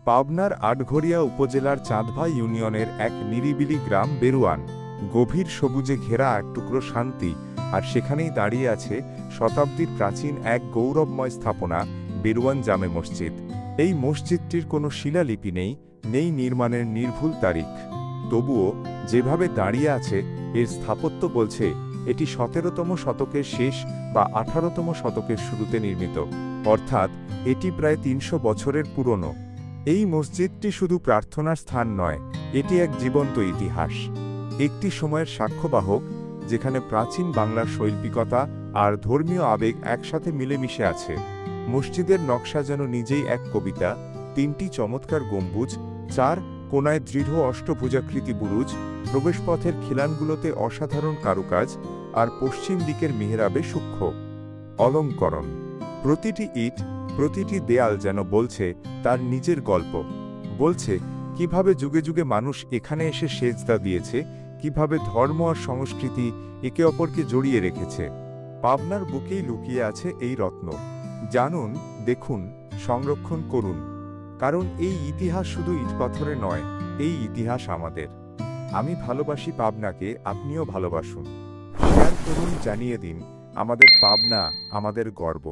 পাবনার আটঘরিয়া উপজেলার চাঁদভাই ইউনিয়নের এক নিরিবিলি গ্রাম বেরুয়ান। গভীর সবুজে ঘেরা এক টুকরো শান্তি, আর সেখানেই দাঁড়িয়ে আছে শতাব্দীর প্রাচীন এক গৌরবময় স্থাপনা, বেরুয়ান জামে মসজিদ। এই মসজিদটির কোনো শিলালিপি নেই নির্মাণের নির্ভুল তারিখ। তবুও যেভাবে দাঁড়িয়ে আছে, এর স্থাপত্য বলছে এটি ১৭তম শতকের শেষ বা ১৮তম শতকের শুরুতে নির্মিত, অর্থাৎ এটি প্রায় ৩০০ বছরের পুরনো। এই মসজিদটি শুধু প্রার্থনার স্থান নয়, এটি এক জীবন্ত ইতিহাস, একটি সময়ের সাক্ষ্যবাহক, যেখানে প্রাচীন বাংলার শৈল্পিকতা আর ধর্মীয় আবেগ একসাথে মিলেমিশে আছে। মসজিদের নকশা যেন নিজেই এক কবিতা। ৩টি চমৎকার গম্বুজ, ৪ কোণায় দৃঢ় অষ্টভুজাকৃতি বুরুজ, প্রবেশপথের খিলানগুলোতে অসাধারণ কারুকাজ, আর পশ্চিম দিকের মিহরাবে সূক্ষ্ম অলঙ্করণ। প্রতিটি ইট, প্রতিটি দেয়াল যেন বলছে তার নিজের গল্প, বলছে কিভাবে যুগে যুগে মানুষ এখানে এসে সেজদা দিয়েছে, কিভাবে ধর্ম আর সংস্কৃতি একে অপরকে জড়িয়ে রেখেছে। পাবনার বুকেই লুকিয়ে আছে এই রত্ন। জানুন, দেখুন, সংরক্ষণ করুন, কারণ এই ইতিহাস শুধু ইটপাথরে নয়, এই ইতিহাস আমাদের। আমি ভালোবাসি পাবনাকে, আপনিও ভালোবাসুন। শেয়ার করুন, জানিয়ে দিন, আমাদের পাবনা আমাদের গর্ব।